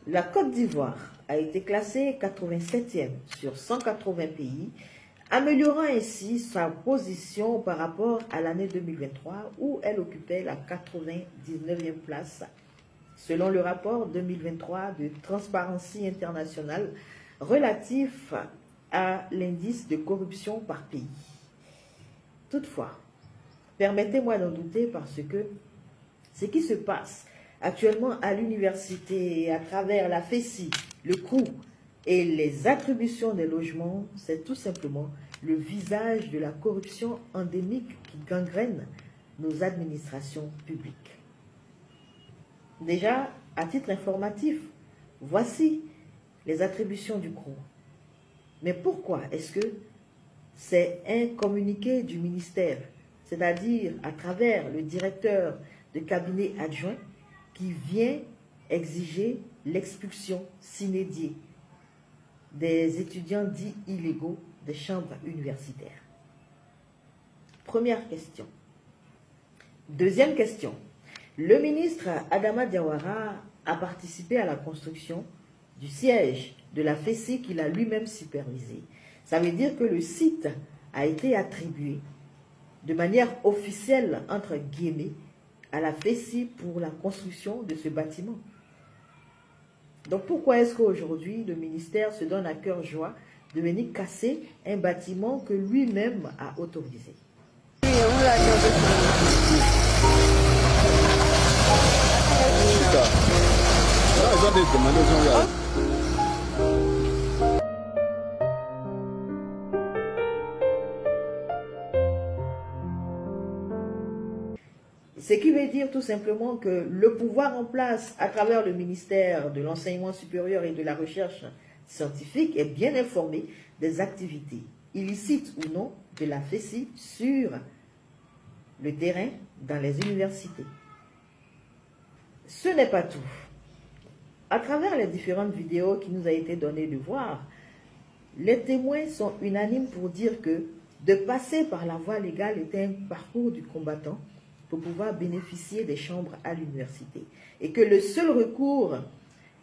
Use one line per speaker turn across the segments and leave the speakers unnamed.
La Côte d'Ivoire a été classée 87e sur 180 pays, améliorant ainsi sa position par rapport à l'année 2023 où elle occupait la 99e place, selon le rapport 2023 de Transparency International relatif à l'indice de corruption par pays. Toutefois, permettez-moi d'en douter parce que ce qui se passe actuellement à l'université à travers la FESI, le coût et les attributions des logements, c'est tout simplement le visage de la corruption endémique qui gangrène nos administrations publiques. Déjà, à titre informatif, voici les attributions du CROU. Mais pourquoi est-ce que c'est un communiqué du ministère, c'est-à-dire à travers le directeur de cabinet adjoint, qui vient exiger l'expulsion sine die des étudiants dits illégaux des chambres universitaires? Première question. Deuxième question. Le ministre Adama Diawara a participé à la construction du siège de la FESI qu'il a lui-même supervisé. Ça veut dire que le site a été attribué de manière officielle, entre guillemets, à la FESI pour la construction de ce bâtiment. Donc pourquoi est-ce qu'aujourd'hui le ministère se donne à cœur joie de venir casser un bâtiment que lui-même a autorisé? Ce qui veut dire tout simplement que le pouvoir en place à travers le ministère de l'Enseignement supérieur et de la Recherche scientifique est bien informé des activités, illicites ou non, de la FESI sur le terrain dans les universités. Ce n'est pas tout. À travers les différentes vidéos qui nous a été données de voir, les témoins sont unanimes pour dire que de passer par la voie légale était un parcours du combattant pour pouvoir bénéficier des chambres à l'université. Et que le seul recours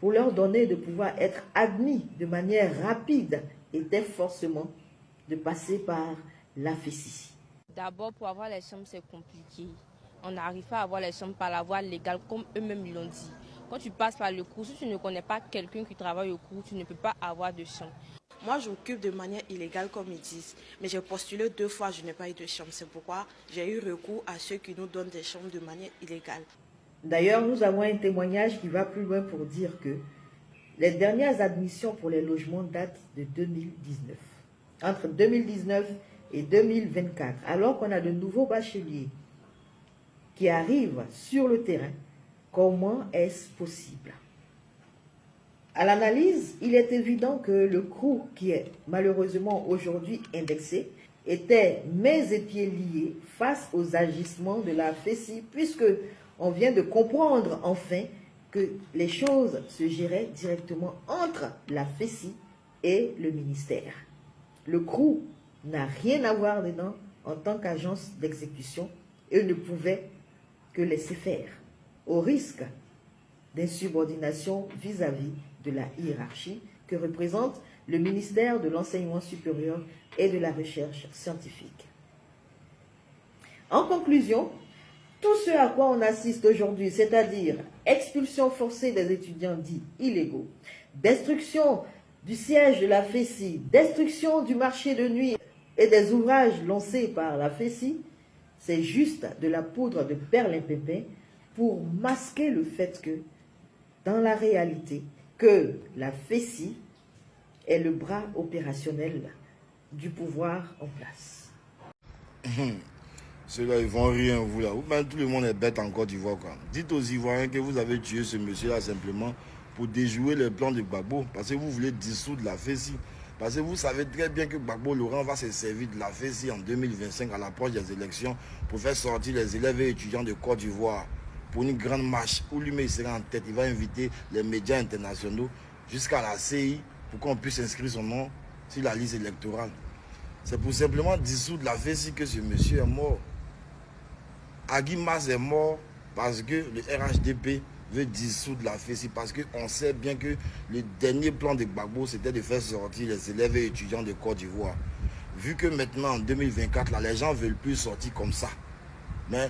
pour leur donner de pouvoir être admis de manière rapide était forcément de passer par la FESI.
D'abord, pour avoir les chambres, c'est compliqué. On n'arrive pas à avoir les chambres par la voie légale, comme eux-mêmes l'ont dit. Quand tu passes par le cours, si tu ne connais pas quelqu'un qui travaille au cours, tu ne peux pas avoir de chambre.
Moi, j'occupe de manière illégale, comme ils disent. Mais j'ai postulé 2 fois, je n'ai pas eu de chambre. C'est pourquoi j'ai eu recours à ceux qui nous donnent des chambres de manière illégale.
D'ailleurs, nous avons un témoignage qui va plus loin pour dire que les dernières admissions pour les logements datent de 2019. Entre 2019 et 2024, alors qu'on a de nouveaux bacheliers qui arrivent sur le terrain, comment est-ce possible? À l'analyse, il est évident que le CROU, qui est malheureusement aujourd'hui indexé, était mains et pieds liés face aux agissements de la FESI, puisque on vient de comprendre enfin que les choses se géraient directement entre la FESI et le ministère. Le CROU n'a rien à voir dedans en tant qu'agence d'exécution et ne pouvait que laisser faire, au risque d'insubordination vis-à-vis de la hiérarchie que représente le ministère de l'Enseignement supérieur et de la Recherche scientifique. En conclusion, tout ce à quoi on assiste aujourd'hui, c'est-à-dire expulsion forcée des étudiants dits illégaux, destruction du siège de la FESI, destruction du marché de nuit et des ouvrages lancés par la FESI, c'est juste de la poudre de perlimpinpin pour masquer le fait que, dans la réalité, que la FESI est le bras opérationnel du pouvoir en place.
Ceux-là, ils vont rien vous là. Même tout le monde est bête en Côte d'Ivoire. Dites aux Ivoiriens que vous avez tué ce monsieur-là simplement pour déjouer les plans de Gbagbo. Parce que vous voulez dissoudre la FESI. Parce que vous savez très bien que Gbagbo Laurent va se servir de la FESI en 2025 à l'approche des élections pour faire sortir les élèves et étudiants de Côte d'Ivoire pour une grande marche où lui-même il sera en tête. Il va inviter les médias internationaux jusqu'à la CI pour qu'on puisse inscrire son nom sur la liste électorale. C'est pour simplement dissoudre la FESI que ce monsieur est mort. Agui Mas est mort parce que le RHDP veut dissoudre la FESI parce qu'on sait bien que le dernier plan de Gbagbo, c'était de faire sortir les élèves et étudiants de Côte d'Ivoire. Vu que maintenant, en 2024, là, les gens ne veulent plus sortir comme ça. Mais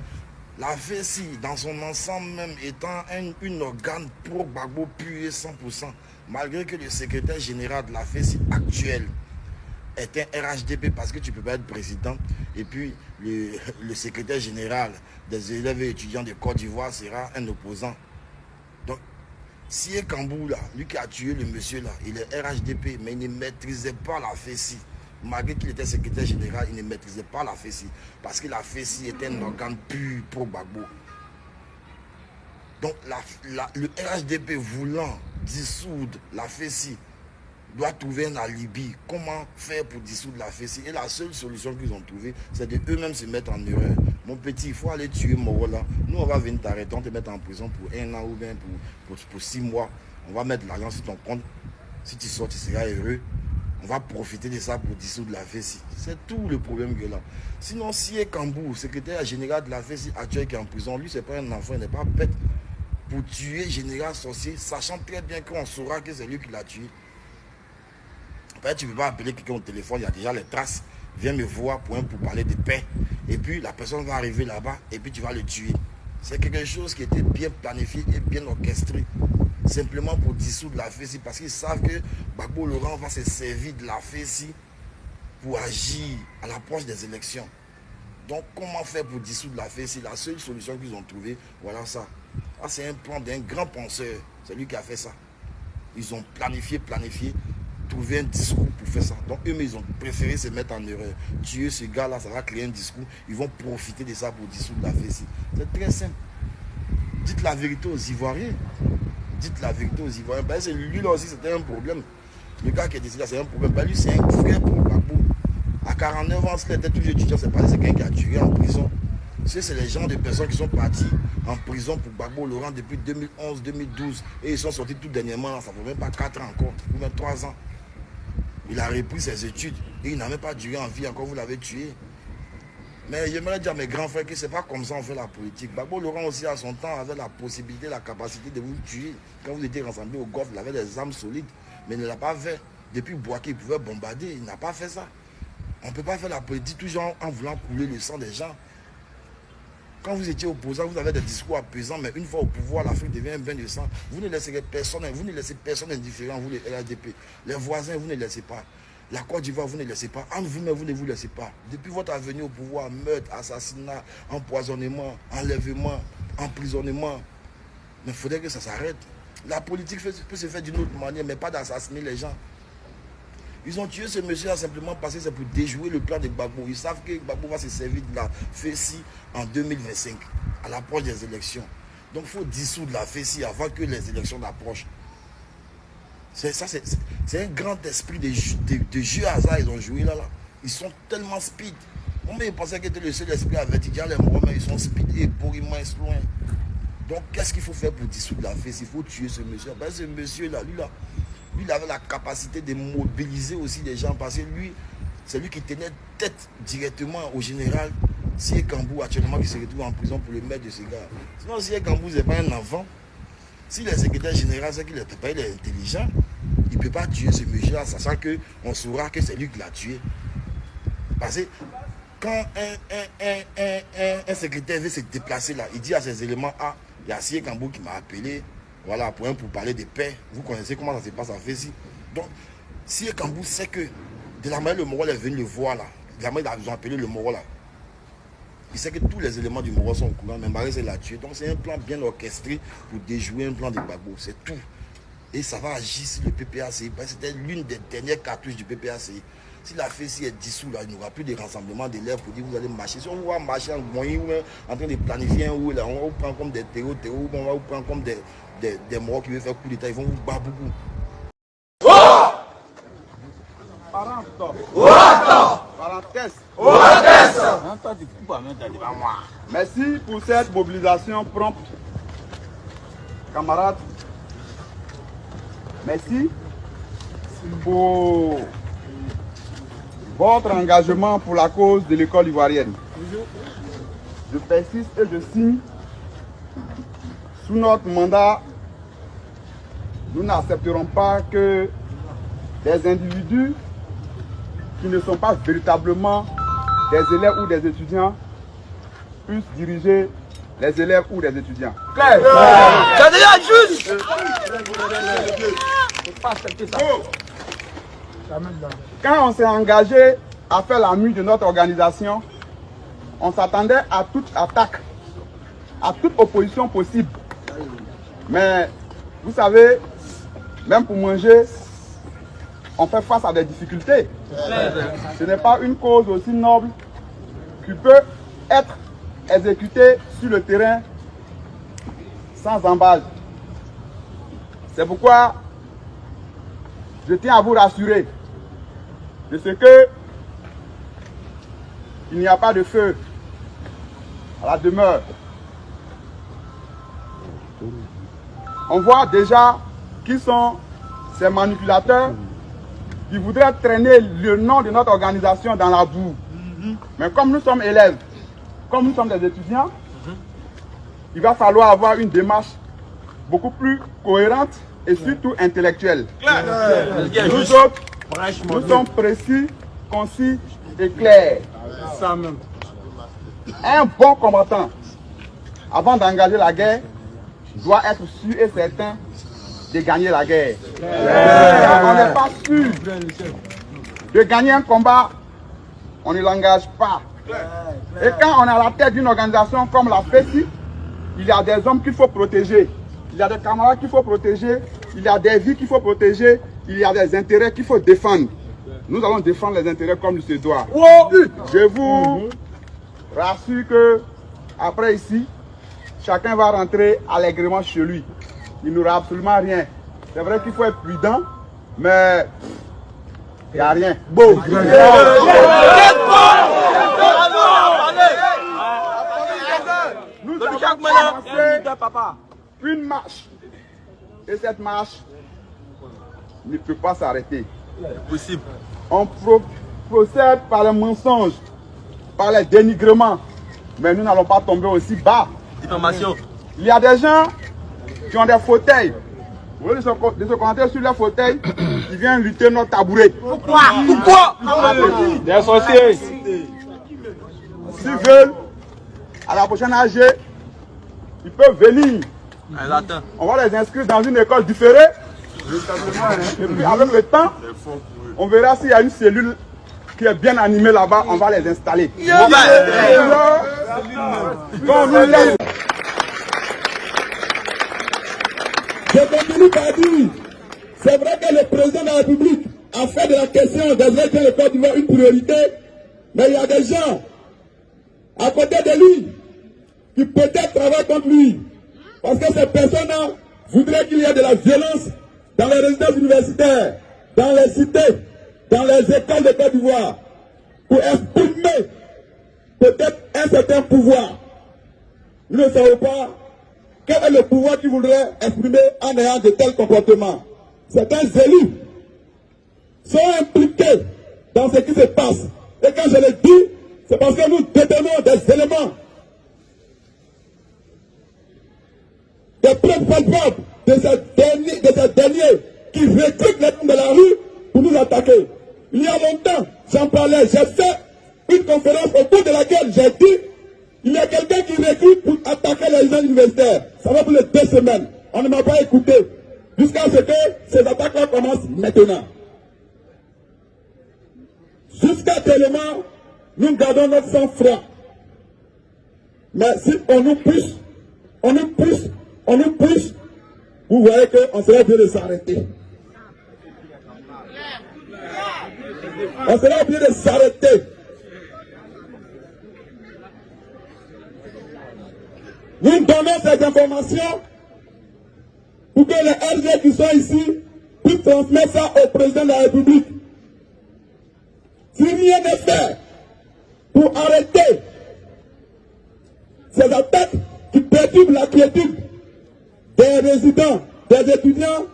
la FESI, dans son ensemble même, étant un organe pro-Gbagbo pur et 100%, malgré que le secrétaire général de la FESI actuel est un RHDP, parce que tu ne peux pas être président, et puis le secrétaire général des élèves et étudiants de Côte d'Ivoire sera un opposant. Donc, si Kambou, là, lui qui a tué le monsieur là, il est RHDP, mais il ne maîtrisait pas la FESI. Malgré qu'il était secrétaire général, il ne maîtrisait pas la FESI. Parce que la FESI était un organe pur pour Gbagbo. Donc le RHDP voulant dissoudre la FESI doit trouver un alibi. Comment faire pour dissoudre la FESI? Et la seule solution qu'ils ont trouvée, c'est de eux-mêmes se mettre en erreur. Mon petit, il faut aller tuer Moro là. Nous, on va venir t'arrêter, on te mettre en prison pour 1 an ou bien pour 6 mois. On va mettre l'argent sur ton compte. Si tu sors, tu seras heureux. On va profiter de ça pour dissoudre la FESI. C'est tout le problème que là. Sinon, si Kambou, secrétaire général de la FESI actuel qui est en prison, lui, c'est pas un enfant, il n'est pas bête pour tuer général sorcier, sachant très bien qu'on saura que c'est lui qui l'a tué. Après, tu ne peux pas appeler quelqu'un au téléphone, il y a déjà les traces. Viens me voir pour parler de paix. Et puis, la personne va arriver là-bas et puis tu vas le tuer. C'est quelque chose qui était bien planifié et bien orchestré. Simplement pour dissoudre la FESI, parce qu'ils savent que Gbagbo Laurent va se servir de la FESI pour agir à l'approche des élections. Donc comment faire pour dissoudre la FESI? La seule solution qu'ils ont trouvée, voilà ça. Ah, c'est un plan d'un grand penseur, c'est lui qui a fait ça. Ils ont planifié, trouvé un discours pour faire ça. Donc eux, ils ont préféré se mettre en erreur. Tuer ce gars-là, ça va créer un discours. Ils vont profiter de ça pour dissoudre la FESI. C'est très simple. Dites la vérité aux Ivoiriens. Dites la vérité aux Ivoiriens. Ben, lui là aussi, c'était un problème. Le gars qui est décédé, c'est un problème. Ben, lui, c'est un frère pour Gbagbo. À 49 ans, s'il était toujours étudiant, c'est pas quelqu'un qui a tué en prison. C'est les gens de personnes qui sont partis en prison pour Gbagbo Laurent depuis 2011, 2012. Et ils sont sortis tout dernièrement, là, ça ne fait même pas 4 ans encore, ou même 3 ans. Il a repris ses études et il n'a même pas duré en vie, encore vous l'avez tué. Mais j'aimerais dire à mes grands frères que ce n'est pas comme ça qu'on fait la politique. Gbagbo Laurent aussi à son temps avait la possibilité, la capacité de vous tuer. Quand vous étiez rassemblés au golf, il avait des armes solides, mais il ne l'a pas fait. Depuis Bouaké, il pouvait bombarder, il n'a pas fait ça. On ne peut pas faire la politique toujours en voulant couler le sang des gens. Quand vous étiez opposant, vous avez des discours apaisants, mais une fois au pouvoir, l'Afrique devient un bain de sang. Vous ne laissez personne indifférent, vous les LADP. Les voisins, vous ne laissez pas. La Côte d'Ivoire, vous ne laissez pas. Entre vous-même, vous ne vous laissez pas. Depuis votre avenue au pouvoir, meurtre, assassinat, empoisonnement, enlèvement, emprisonnement. Mais il faudrait que ça s'arrête. La politique peut se faire d'une autre manière, mais pas d'assassiner les gens. Ils ont tué ce monsieur-là simplement parce que c'est pour déjouer le plan de Gbagbo. Ils savent que Gbagbo va se servir de la FESI en 2025, à l'approche des élections. Donc il faut dissoudre la FESI avant que les élections approchent. C'est un grand esprit de jeu hasard ils ont joué là. Ils sont tellement speed. Moi, ils pensaient que c'était le seul esprit avertissant les morts, mais ils sont speed et pour immense loin. Donc qu'est-ce qu'il faut faire pour dissoudre la FESI? Il faut tuer ce monsieur. Ben, ce monsieur-là, lui, il avait la capacité de mobiliser aussi les gens parce que lui, c'est lui qui tenait tête directement au général Si Kambou actuellement qui se retrouve en prison pour le maître de ce gars. Sinon, si Kambou n'est pas un enfant, si le secrétaire général sait qu'il n'est pas intelligent, il ne peut pas tuer ce monsieur-là, sachant qu'on saura que c'est lui qui l'a tué. Parce que quand un secrétaire veut se déplacer là, il dit à ses éléments, ah, il y a Sié Kambou qui m'a appelé, voilà, pour parler de paix. Vous connaissez comment ça se passe en Fési. Donc, Sié Kambou sait que de la manière le Moro est venu le voir là, de la manière ils ont appelé le Moro là, il sait que tous les éléments du Moro sont au courant, mais Marie l'a tué. Donc c'est un plan bien orchestré pour déjouer un plan de Gbagbo, c'est tout. Et ça va agir sur le PPACI, parce que c'était l'une des dernières cartouches du PPACI. Si la FESI est dissous, là, il n'y aura plus de rassemblement d'élèves pour dire vous allez marcher. Si on va marcher en moyen ou en train de planifier un ou là, on va vous prendre comme des terreaux, on va vous prendre comme des Moro qui veulent faire coup d'état, ils vont vous battre beaucoup.
Merci pour cette mobilisation prompte, camarades. Merci pour votre engagement pour la cause de l'école ivoirienne. Je persiste et je signe sous notre mandat, nous n'accepterons pas que des individus qui ne sont pas véritablement des élèves ou des étudiants puissent diriger les élèves ou les étudiants. Claire.
C'est déjà juste.
Quand on s'est engagé à faire la mue de notre organisation, on s'attendait à toute attaque, à toute opposition possible. Mais vous savez, même pour manger, on fait face à des difficultés. Ce n'est pas une cause aussi noble qui peut être exécutée sur le terrain sans embâche. C'est pourquoi je tiens à vous rassurer de ce que il n'y a pas de feu à la demeure. On voit déjà qui sont ces manipulateurs qui voudraient traîner le nom de notre organisation dans la boue. Mais comme nous sommes élèves, comme nous sommes des étudiants, il va falloir avoir une démarche beaucoup plus cohérente et surtout intellectuelle. Nous autres, nous sommes précis, concis et clairs. Un bon combattant, avant d'engager la guerre, doit être sûr et certain de gagner la guerre. On n'est pas sûr de gagner un combat, on ne l'engage pas. Et quand on est à la tête d'une organisation comme la FESI, il y a des hommes qu'il faut protéger, il y a des camarades qu'il faut protéger, il y a des vies qu'il faut protéger, il y a des intérêts qu'il faut défendre. Nous allons défendre les intérêts comme il se doit. Je vous rassure que après ici, chacun va rentrer allègrement chez lui. Il n'aura absolument rien. C'est vrai qu'il faut être prudent, mais il n'y a rien. Bon. Nous avons commencé une marche. Et cette marche ne peut pas s'arrêter.
Possible.
On procède par le mensonge, par les dénigrements. Mais nous n'allons pas tomber aussi bas.
Diffamation.
Il y a des gens qui ont des fauteuils. Vous voyez de se commenter sur les fauteuils, ils viennent lutter notre tabouret.
Pourquoi? Pourquoi?
Des sorciers. S'ils veulent, à la prochaine AG, ils peuvent venir. On va les inscrire dans une école différée. Et puis avec le temps, on verra s'il y a une cellule qui est bien animée là-bas, on va les installer.
Je continue par dire, c'est vrai que le président de la République a fait de la question des élections de Côte d'Ivoire une priorité, mais il y a des gens à côté de lui qui peut-être travaillent contre lui. Parce que ces personnes-là voudraient qu'il y ait de la violence dans les résidences universitaires, dans les cités, dans les écoles de Côte d'Ivoire, pour exprimer peut-être un certain pouvoir. Nous ne savons pas quel est le pouvoir qu'ils voudraient exprimer en ayant de tels comportements. Certains élus sont impliqués dans ce qui se passe. Et quand je le dis, c'est parce que nous détenons des éléments, des preuves palpables de ces derniers qui recrutent les gens de la rue pour nous attaquer. Il y a longtemps, j'en parlais, j'ai fait une conférence au cours de laquelle j'ai dit il y a quelqu'un qui recrute pour attaquer les résidences universitaires. Ça va pour les 2 semaines. On ne m'a pas écouté. Jusqu'à ce que ces attaques-là commencent maintenant. Jusqu'à tellement, nous gardons notre sang-froid. Mais si on nous pousse, vous voyez qu'on serait obligé de s'arrêter. On serait obligé de s'arrêter. Nous donnons ces informations pour que les RG qui sont ici puissent transmettre ça au président de la République. Si rien n'est fait pour arrêter ces attaques qui perturbent la quiétude des résidents, des étudiants,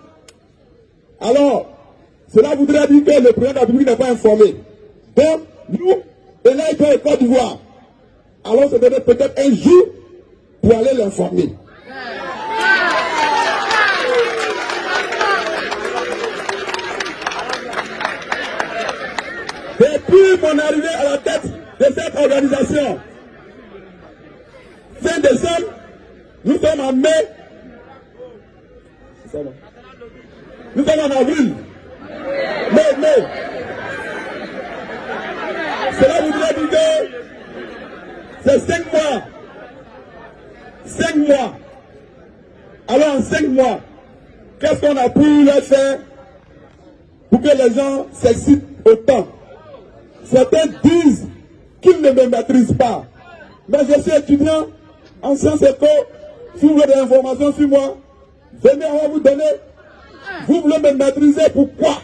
alors cela voudrait dire que le président de la République n'est pas informé. Donc, nous, élèves de Côte d'Ivoire, allons se donner peut-être un jour pour aller l'informer. de cette organisation. Fin décembre, nous sommes en mai. Nous sommes en avril. Mais. Cela voudrait dire que c'est 5 mois. 5 mois. Alors en 5 mois, qu'est-ce qu'on a pu leur faire pour que les gens s'excitent autant? Certains disent qu'ils ne me maîtrisent pas. Mais je suis étudiant en sciences éco. Si vous voulez des informations sur moi, venez, on va vous donner. Vous voulez me maîtriser, pourquoi?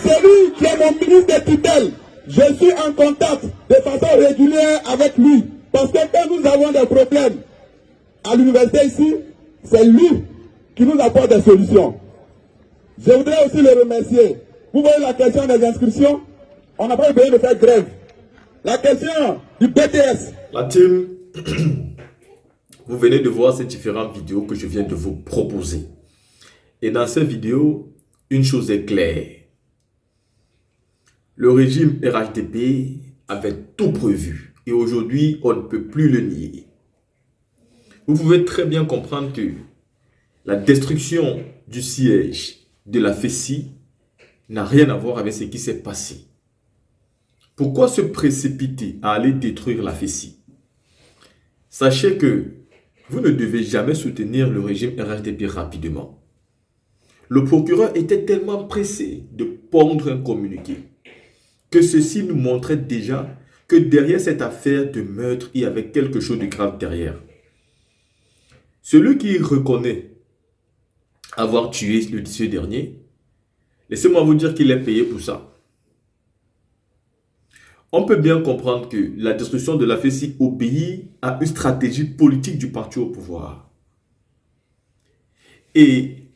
Celui qui est mon ministre de tutelle, je suis en contact de façon régulière avec lui. Parce que quand nous avons des problèmes à l'université ici, c'est lui qui nous apporte des solutions. Je voudrais aussi le remercier. Vous voyez la question des inscriptions, on n'a pas besoin de faire grève. La question du BTS.
La team, vous venez de voir ces différentes vidéos que je viens de vous proposer. Et dans ces vidéos, une chose est claire. Le régime RHDP avait tout prévu. Et aujourd'hui, on ne peut plus le nier. Vous pouvez très bien comprendre que la destruction du siège de la FESI n'a rien à voir avec ce qui s'est passé. Pourquoi se précipiter à aller détruire la FESI? Sachez que vous ne devez jamais soutenir le régime RHDP rapidement. Le procureur était tellement pressé de pondre un communiqué que ceci nous montrait déjà que derrière cette affaire de meurtre, il y avait quelque chose de grave derrière. Celui qui reconnaît avoir tué le 18 dernier, laissez-moi vous dire qu'il est payé pour ça. On peut bien comprendre que la destruction de la FESI obéit à une stratégie politique du parti au pouvoir. Et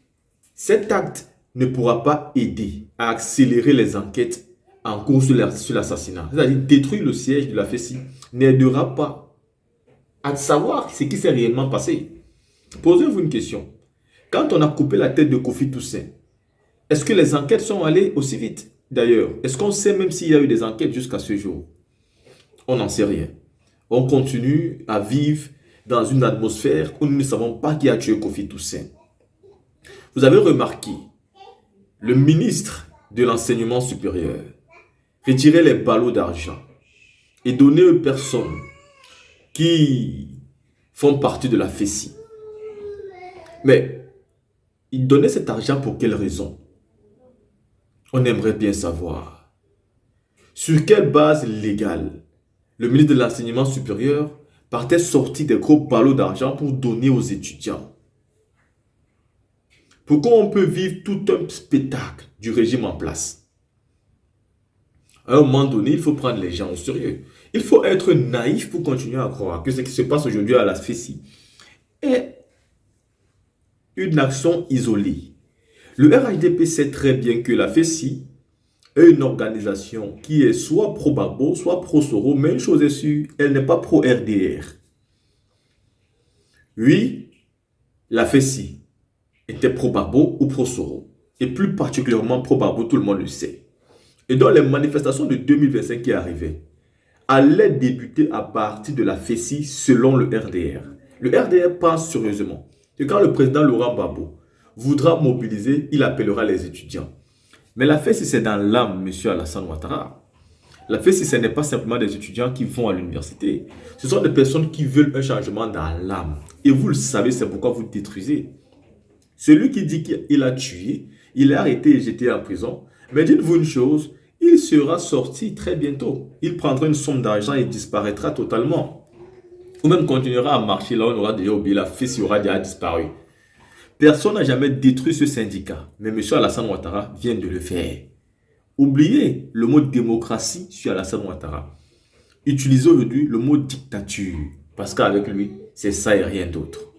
cet acte ne pourra pas aider à accélérer les enquêtes en cours sur l'assassinat. C'est-à-dire détruire le siège de la FESI n'aidera pas à savoir ce qui s'est réellement passé. Posez-vous une question. Quand on a coupé la tête de Kofi Toussaint, est-ce que les enquêtes sont allées aussi vite? D'ailleurs, est-ce qu'on sait même s'il y a eu des enquêtes jusqu'à ce jour? On n'en sait rien. On continue à vivre dans une atmosphère où nous ne savons pas qui a tué Kofi Toussaint. Vous avez remarqué, le ministre de l'enseignement supérieur retirer les ballots d'argent et donner aux personnes qui font partie de la FESI. Mais il donnait cet argent pour quelle raison? On aimerait bien savoir. Sur quelle base légale le ministre de l'enseignement supérieur partait sortir des gros ballots d'argent pour donner aux étudiants? Pourquoi on peut vivre tout un spectacle du régime en place? À un moment donné, il faut prendre les gens au sérieux. Il faut être naïf pour continuer à croire que ce qui se passe aujourd'hui à la FESI est une action isolée. Le RHDP sait très bien que la FESI est une organisation qui est soit pro-Gbagbo, soit pro-Soro, mais une chose est sûre, elle n'est pas pro-RDR. Oui, la FESI était pro-Gbagbo ou pro-Soro, et plus particulièrement pro-Gbagbo, tout le monde le sait. Et dans les manifestations de 2025 qui arrivaient, allaient débuter à partir de la FESI selon le RDR. Le RDR pense sérieusement que quand le président Laurent Gbagbo voudra mobiliser, il appellera les étudiants. Mais la FESI, c'est dans l'âme, monsieur Alassane Ouattara. La FESI, ce n'est pas simplement des étudiants qui vont à l'université. Ce sont des personnes qui veulent un changement dans l'âme. Et vous le savez, c'est pourquoi vous détruisez. Celui qui dit qu'il a tué, il est arrêté et jeté en prison. Mais dites-vous une chose, il sera sorti très bientôt. Il prendra une somme d'argent et disparaîtra totalement. Ou même continuera à marcher là où on aura déjà oublié, la FESI aura déjà disparu. Personne n'a jamais détruit ce syndicat, mais M. Alassane Ouattara vient de le faire. Oubliez le mot démocratie sur Alassane Ouattara. Utilisez aujourd'hui le mot dictature, parce qu'avec lui, c'est ça et rien d'autre.